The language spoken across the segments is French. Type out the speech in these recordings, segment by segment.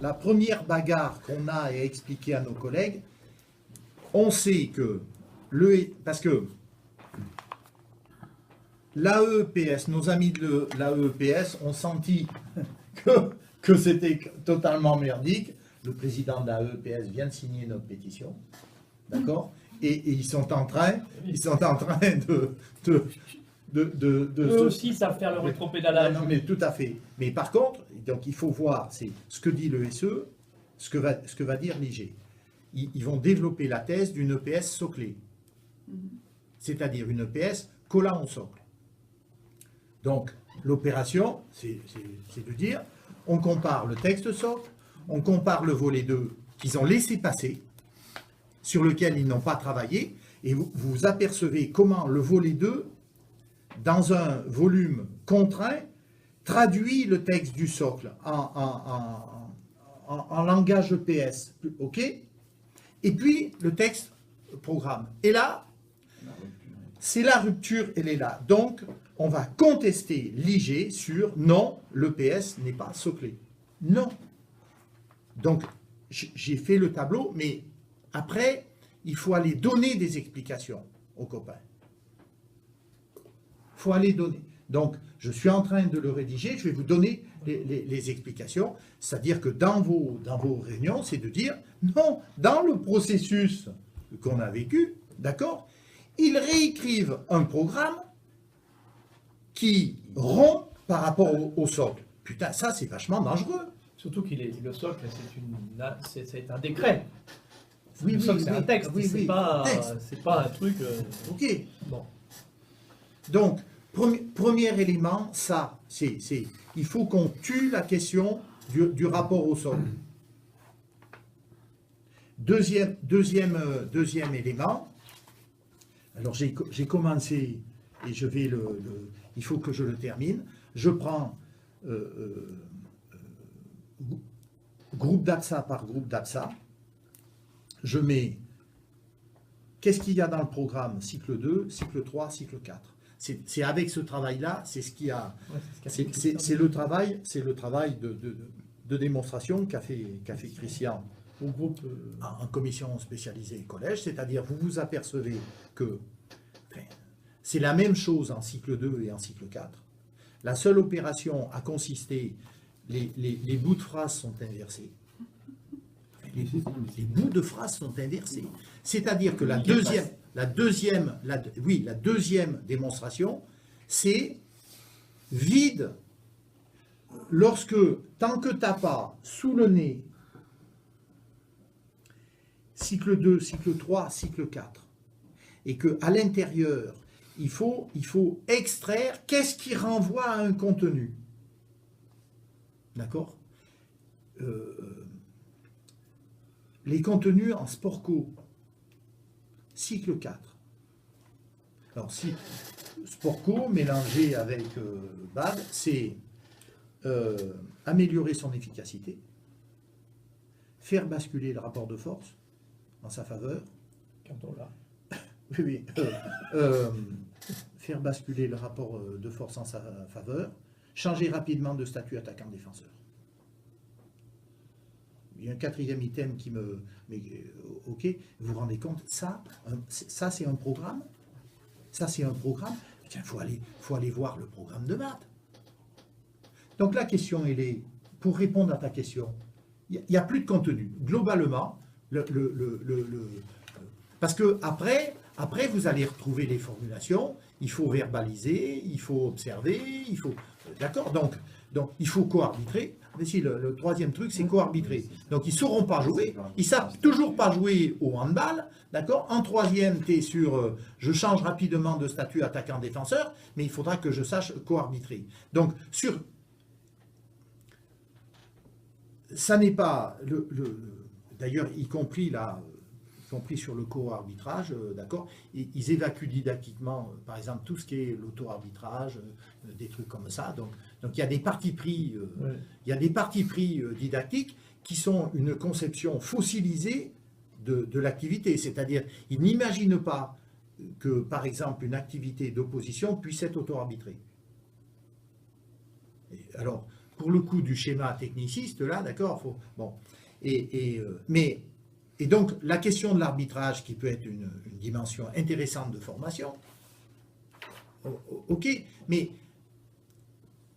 la première bagarre qu'on a à expliquer à nos collègues, on sait que parce que l'AEPS, nos amis de l'AEPS ont senti que c'était totalement merdique. Le président de l'AEPS vient de signer notre pétition, d'accord, et ils sont en train Eux aussi savent faire le rétropédalage. Non, mais tout à fait. Mais par contre, donc il faut voir, c'est ce que dit le SE, ce que va dire l'IG. Ils vont développer la thèse d'une EPS soclée, c'est-à-dire une EPS collant au socle. Donc l'opération, c'est de dire, on compare le texte socle, on compare le volet 2 qu'ils ont laissé passer, sur lequel ils n'ont pas travaillé, et vous apercevez comment le volet 2, dans un volume contraint, traduit le texte du socle en langage EPS, ok? Et puis le texte programme. Et là, c'est la rupture, elle est là. Donc, on va contester l'IG sur non, l'EPS n'est pas soclé. Non. Donc, j'ai fait le tableau, mais après, il faut aller donner des explications aux copains. Il faut aller donner. Donc, je suis en train de le rédiger, je vais vous donner les explications. C'est-à-dire que dans vos réunions, c'est de dire, non, dans le processus qu'on a vécu, d'accord, ils réécrivent un programme qui rompt par rapport au socle. Putain, ça, c'est vachement dangereux. Surtout le socle, c'est un décret. Oui, le socle, c'est un texte, oui, c'est pas un truc... Ok. Bon. Donc, premier élément, ça, c'est il faut qu'on tue la question du rapport au sol. Deuxième élément, alors j'ai commencé, et je vais il faut que je le termine, je prends groupe d'APSA par groupe d'APSA, je mets qu'est-ce qu'il y a dans le programme, cycle 2, cycle 3, cycle 4. C'est avec ce travail-là, c'est ce qu'il y a. C'est le travail de démonstration qu'a fait Christian au groupe en commission spécialisée collège, c'est-à-dire vous vous apercevez que c'est la même chose en cycle 2 et en cycle 4. La seule opération a consisté, les bouts de phrases sont inversés. Les bouts de phrases sont inversés. C'est-à-dire que la deuxième démonstration, c'est vide tant que tu n'as pas sous le nez cycle 2, cycle 3, cycle 4, et qu'à l'intérieur, il faut extraire qu'est-ce qui renvoie à un contenu. D'accord ? Les contenus en Sportco, cycle 4. Alors, si Sportco mélangé avec BAD, c'est améliorer son efficacité, faire basculer le rapport de force en sa faveur. Quand on l'a. Oui, faire basculer le rapport de force en sa faveur, changer rapidement de statut attaquant-défenseur. Il y a un quatrième item qui me... Mais ok, vous vous rendez compte, ça c'est un programme. Ça c'est un programme. Tiens, faut aller voir le programme de maths. Donc la question, elle est, pour répondre à ta question, il n'y a plus de contenu. Globalement, parce que après, vous allez retrouver les formulations, il faut verbaliser, il faut observer, il faut... D'accord ? Donc, il faut co-arbitrer. Mais si, le troisième truc, c'est co-arbitrer. Donc, ils ne sauront pas jouer. Ils ne savent toujours pas jouer au handball. D'accord ? En troisième, tu es sur je change rapidement de statut attaquant-défenseur, mais il faudra que je sache co-arbitrer. Donc, ça n'est pas... D'ailleurs, y compris sur le co-arbitrage, d'accord, ils évacuent didactiquement, par exemple, tout ce qui est l'auto-arbitrage, des trucs comme ça. Donc il y a des partis pris, didactiques qui sont une conception fossilisée de l'activité. C'est-à-dire, ils n'imaginent pas que, par exemple, une activité d'opposition puisse être auto-arbitrée. Alors, pour le coup du schéma techniciste, là, d'accord, bon. Et donc, la question de l'arbitrage, qui peut être une dimension intéressante de formation, ok, mais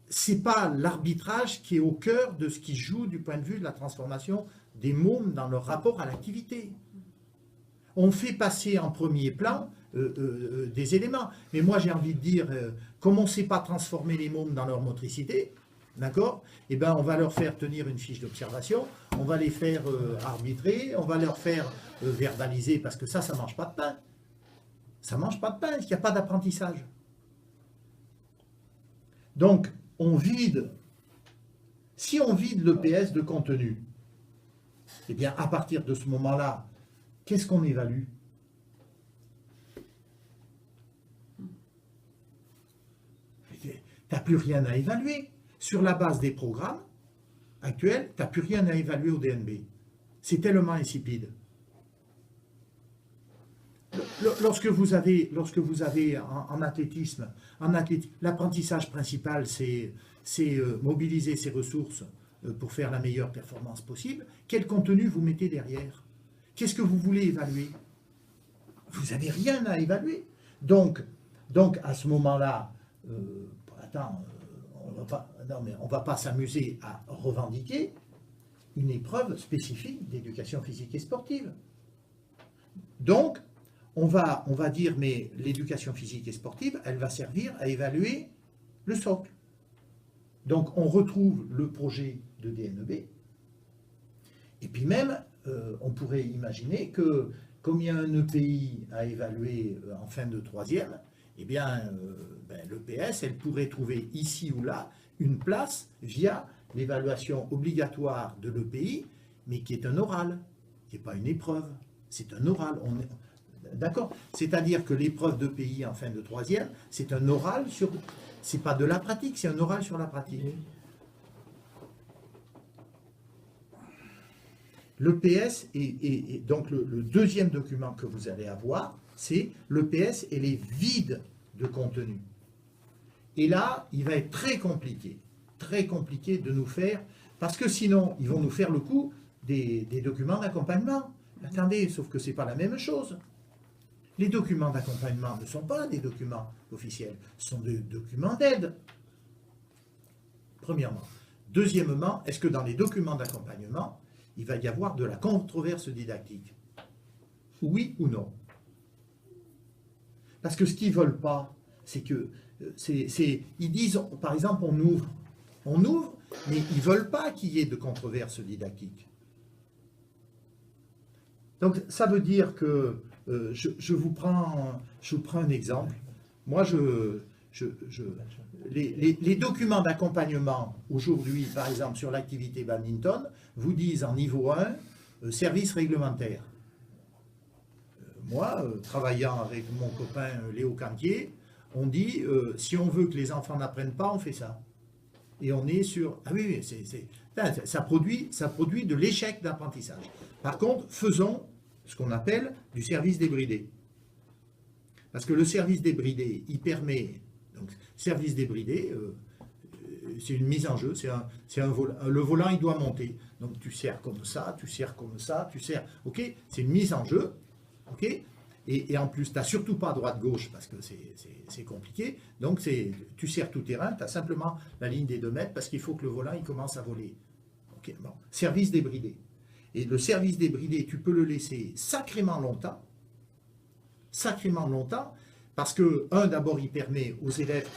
c'est pas l'arbitrage qui est au cœur de ce qui joue du point de vue de la transformation des mômes dans leur rapport à l'activité. On fait passer en premier plan des éléments. Mais moi, j'ai envie de dire, comme on ne sait pas transformer les mômes dans leur motricité, d'accord, eh ben, on va leur faire tenir une fiche d'observation, on va les faire arbitrer, on va leur faire verbaliser, parce que ça ne mange pas de pain. Ça ne mange pas de pain, il n'y a pas d'apprentissage. Donc, on vide. Si on vide l'EPS de contenu, eh bien, à partir de ce moment-là, qu'est-ce qu'on évalue? Tu n'as plus rien à évaluer. Sur la base des programmes actuels, tu n'as plus rien à évaluer au DNB. C'est tellement insipide. Lorsque vous avez en athlétisme, l'apprentissage principal, c'est mobiliser ses ressources pour faire la meilleure performance possible. Quel contenu vous mettez derrière? Qu'est-ce que vous voulez évaluer? Vous n'avez rien à évaluer. Donc à ce moment-là, on ne va pas s'amuser à revendiquer une épreuve spécifique d'éducation physique et sportive. Donc, on va dire, mais l'éducation physique et sportive, elle va servir à évaluer le socle. Donc, on retrouve le projet de DNEB, et puis même, on pourrait imaginer que, comme il y a un EPI à évaluer en fin de troisième, eh bien, l'EPS, elle pourrait trouver ici ou là une place via l'évaluation obligatoire de l'EPI, mais qui est un oral, qui n'est pas une épreuve, c'est un oral. D'accord? C'est-à-dire que l'épreuve d'EPI en fin de troisième, c'est un oral sur... C'est pas de la pratique, c'est un oral sur la pratique. L'EPS et donc le deuxième document que vous allez avoir, c'est l'EPS et les vides de contenu. Et là, il va être très compliqué de nous faire, parce que sinon, ils vont nous faire le coup des documents d'accompagnement. Attendez, sauf que ce n'est pas la même chose. Les documents d'accompagnement ne sont pas des documents officiels, ce sont des documents d'aide. Premièrement. Deuxièmement, est-ce que dans les documents d'accompagnement, il va y avoir de la controverse didactique? Oui ou non? Parce que ce qu'ils ne veulent pas, c'est que, ils disent, par exemple, on ouvre, mais ils ne veulent pas qu'il y ait de controverse didactique. Donc, ça veut dire que, je vous prends un exemple. Moi, les documents d'accompagnement, aujourd'hui, par exemple, sur l'activité badminton, vous disent en niveau 1, service réglementaire. Moi, travaillant avec mon copain Léo Cantier, on dit, si on veut que les enfants n'apprennent pas, on fait ça. Et on est sur... Ah oui, ça produit de l'échec d'apprentissage. Par contre, faisons ce qu'on appelle du service débridé. Parce que le service débridé, il permet... Donc, service débridé, c'est une mise en jeu, le volant, il doit monter. Donc, tu serres comme ça, tu serres comme ça, tu serres... Ok? C'est une mise en jeu. Ok? Et en plus, tu n'as surtout pas droite-gauche parce que c'est compliqué. Donc, tu serres tout terrain, tu as simplement la ligne des 2 mètres parce qu'il faut que le volant il commence à voler. Okay, bon. Service débridé. Et le service débridé, tu peux le laisser sacrément longtemps, parce que, d'abord, il permet aux élèves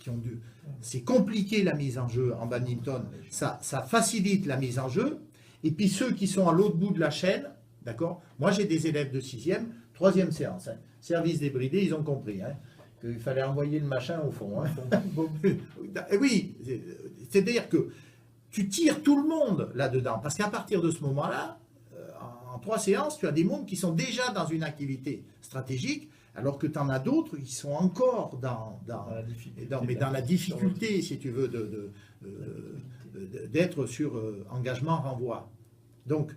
qui ont dû... C'est compliqué la mise en jeu en badminton, ça facilite la mise en jeu, et puis ceux qui sont à l'autre bout de la chaîne, d'accord? Moi, j'ai des élèves de 6e, 3e séance. Hein. Service débridé, ils ont compris hein, qu'il fallait envoyer le machin au fond. Hein. Oui, c'est-à-dire que tu tires tout le monde là-dedans. Parce qu'à partir de ce moment-là, en 3 séances, tu as des mômes qui sont déjà dans une activité stratégique, alors que tu en as d'autres qui sont encore dans la difficulté, si tu veux, d'être sur engagement-renvoi. Donc,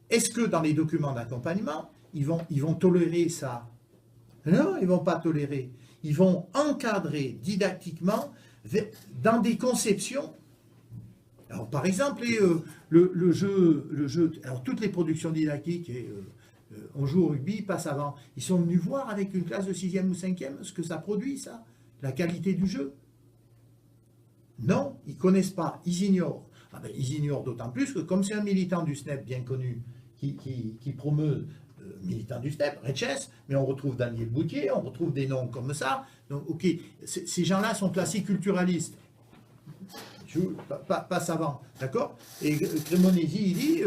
est-ce que dans les documents d'accompagnement, ils vont tolérer ça? Non, ils ne vont pas tolérer. Ils vont encadrer didactiquement dans des conceptions Alors, par exemple, le jeu, alors toutes les productions didactiques, on joue au rugby, passe avant, ils sont venus voir avec une classe de 6e ou 5e ce que ça produit, ça, la qualité du jeu. Non, ils ne connaissent pas, ils ignorent. Ah ben, ils ignorent d'autant plus que comme c'est un militant du SNEP bien connu qui promeut, militant du SNEP, Reches, mais on retrouve Daniel Boutier, on retrouve des noms comme ça. Donc, ok, ces gens-là sont classés culturalistes. Pas savants, d'accord? Et Cremonesi, il dit,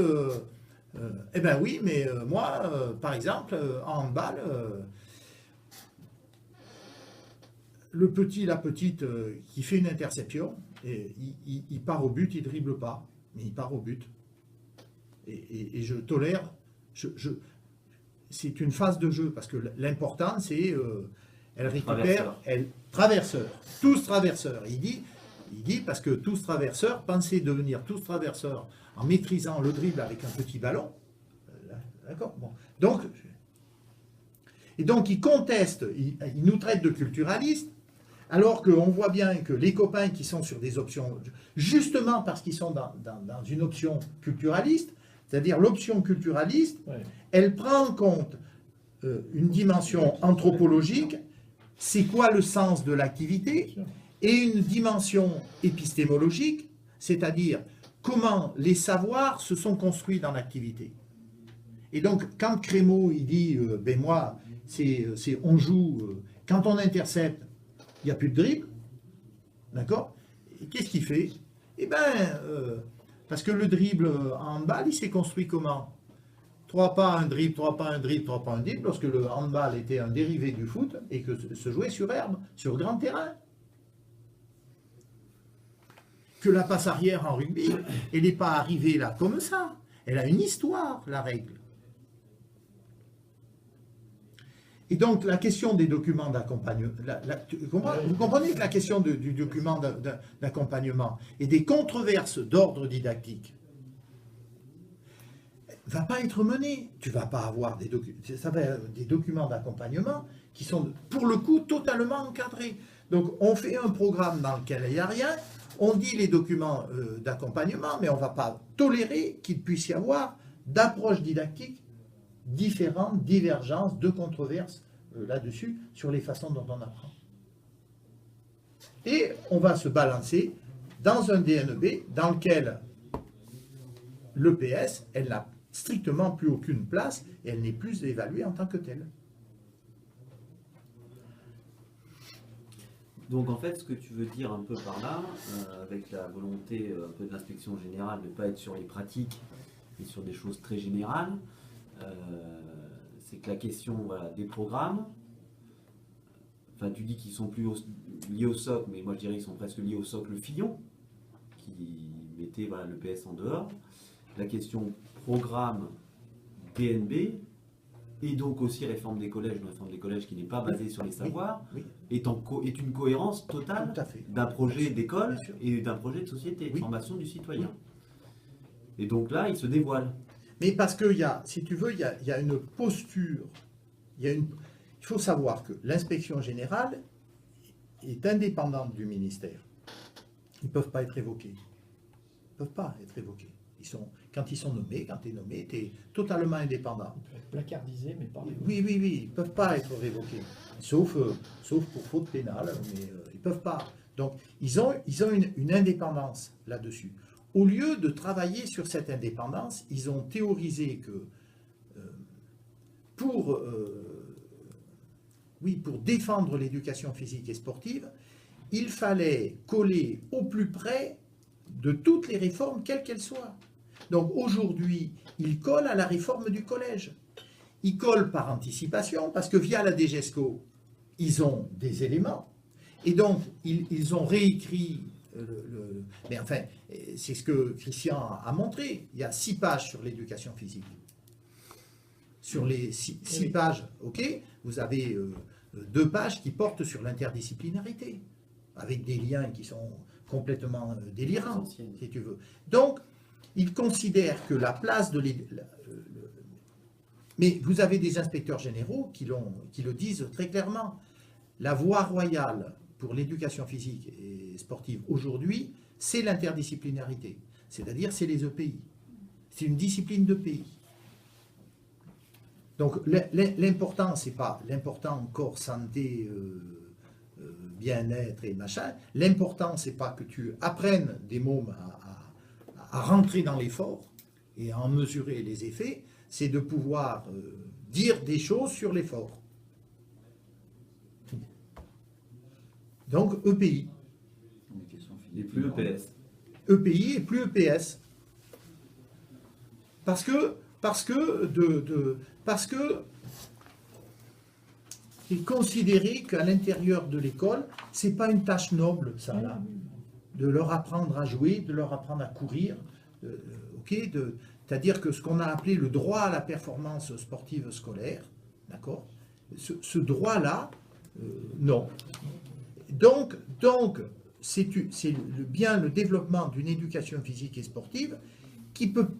eh ben oui, mais moi, par exemple, en handball, le petit, la petite, qui fait une interception, et il part au but, il ne dribble pas, mais il part au but. Et je tolère, c'est une phase de jeu, parce que l'important, c'est, elle récupère, traverseur, tous traverseurs. Il dit, parce que tous traverseurs, pensez devenir tous traverseurs en maîtrisant le dribble avec un petit ballon, d'accord, bon. Donc, il conteste, il nous traite de culturalistes, alors qu'on voit bien que les copains qui sont sur des options, justement parce qu'ils sont dans une option culturaliste, c'est-à-dire l'option culturaliste, ouais, elle prend en compte une dimension anthropologique, c'est quoi le sens de l'activité, et une dimension épistémologique, c'est-à-dire comment les savoirs se sont construits dans l'activité. Et donc, quand Crémeau, il dit, ben moi, on joue, quand on intercepte, il n'y a plus de dribble, d'accord? Et qu'est-ce qu'il fait? Eh bien, parce que le dribble en handball, il s'est construit comment? 3 pas, un dribble, 3 pas, un dribble, 3 pas, un dribble, lorsque le handball était un dérivé du foot et que se jouait sur herbe, sur grand terrain. Que la passe arrière en rugby, elle n'est pas arrivée là comme ça. Elle a une histoire, la règle. Et donc, la question des documents d'accompagnement, vous comprenez que la question du document d'accompagnement et des controverses d'ordre didactique ne va pas être menée. Tu ne vas pas avoir des documents d'accompagnement qui sont, pour le coup, totalement encadrés. Donc, on fait un programme dans lequel il n'y a rien, on dit les documents d'accompagnement, mais on ne va pas tolérer qu'il puisse y avoir d'approches didactiques différentes, divergences, de controverses là-dessus, sur les façons dont on apprend. Et on va se balancer dans un DNEB dans lequel l'EPS, elle n'a strictement plus aucune place et elle n'est plus évaluée en tant que telle. Donc en fait, ce que tu veux dire un peu par là, avec la volonté un peu de l'inspection générale de ne pas être sur les pratiques, mais sur des choses très générales, c'est que la question, voilà, des programmes, enfin tu dis qu'ils sont plus liés au socle, mais moi je dirais qu'ils sont presque liés au socle Fillon, qui mettait, voilà, le PS en dehors. La question programme DNB, et donc aussi réforme des collèges, une réforme des collèges qui n'est pas basée sur les savoirs, oui, oui, est une cohérence totale d'un projet d'école et d'un projet de société, de oui, formation du citoyen. Oui. Et donc là, il se dévoile. Mais parce qu'il y a, si tu veux, il y a une posture, il faut savoir que l'inspection générale est indépendante du ministère. Ils ne peuvent pas être évoqués. Ils ne peuvent pas être évoqués. Quand ils sont nommés, quand tu es nommé, tu es totalement indépendant. Ils peuvent être placardisés, mais pas révoqués. Oui, oui, oui, ils ne peuvent pas être révoqués. Sauf pour faute pénale, mais ils ne peuvent pas. Donc, ils ont une indépendance là-dessus. Au lieu de travailler sur cette indépendance, ils ont théorisé que pour défendre l'éducation physique et sportive, il fallait coller au plus près de toutes les réformes, quelles qu'elles soient. Donc aujourd'hui, ils collent à la réforme du collège. Ils collent par anticipation, parce que via la DGESCO, ils ont des éléments, et donc ils ont réécrit mais enfin, c'est ce que Christian a montré. Il y a 6 pages sur l'éducation physique. Sur les 6 pages, ok, vous avez 2 pages qui portent sur l'interdisciplinarité, avec des liens qui sont complètement délirants, si tu veux. Donc, ils considèrent que la place de mais vous avez des inspecteurs généraux qui le disent très clairement. La voie royale pour l'éducation physique et sportive aujourd'hui, c'est l'interdisciplinarité. c'est-à-dire c'est les EPI. C'est une discipline de pays. Donc l'important, c'est pas l'important corps, santé, bien-être et machin. L'important, c'est pas que tu apprennes des mômes à rentrer dans l'effort et à en mesurer les effets, c'est de pouvoir dire des choses sur l'effort. Donc EPI. Et plus EPS. EPI et plus EPS. Parce que il est considéré qu'à l'intérieur de l'école, c'est pas une tâche noble, ça là, de leur apprendre à jouer, de leur apprendre à courir, c'est-à-dire que ce qu'on a appelé le droit à la performance sportive scolaire, d'accord, ce droit-là, non. Donc c'est bien le développement d'une éducation physique et sportive qui peut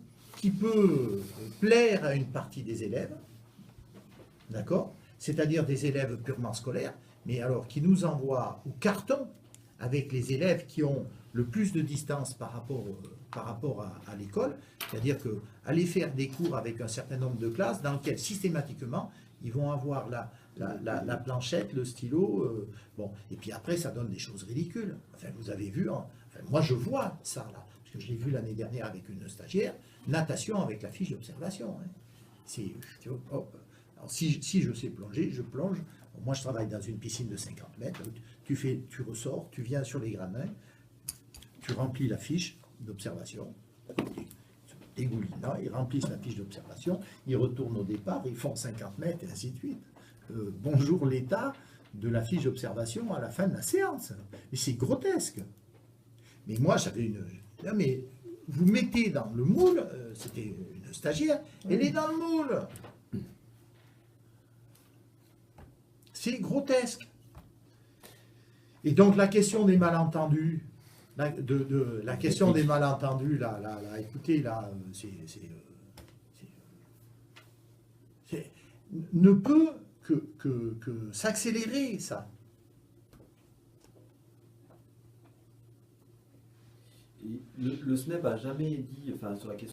plaire à une partie des élèves, d'accord, c'est-à-dire des élèves purement scolaires, mais alors qui nous envoient au carton avec les élèves qui ont le plus de distance par rapport à l'école, c'est-à-dire qu'aller faire des cours avec un certain nombre de classes dans lesquelles systématiquement ils vont avoir la planchette, le stylo, bon, et puis après ça donne des choses ridicules. Enfin, vous avez vu, moi je vois ça là, parce que je l'ai vu l'année dernière avec une stagiaire, natation avec la fiche d'observation. Hein. C'est, hop. Alors, si je sais plonger, je plonge. Moi, je travaille dans une piscine de 50 mètres. Tu ressors, tu viens sur les gradins, tu remplis la fiche d'observation. Dégoulinant, ils remplissent la fiche d'observation, ils retournent au départ, ils font 50 mètres et ainsi de suite. Bonjour l'état de la fiche d'observation à la fin de la séance. Et c'est grotesque. Mais moi, j'avais une... Là, mais vous mettez dans le moule, c'était une stagiaire, elle est dans le moule. C'est grotesque. Et donc la question des malentendus, la question des malentendus, là, écoutez, là, ne peut que s'accélérer, ça. Le SNEP n'a jamais dit, enfin, sur la question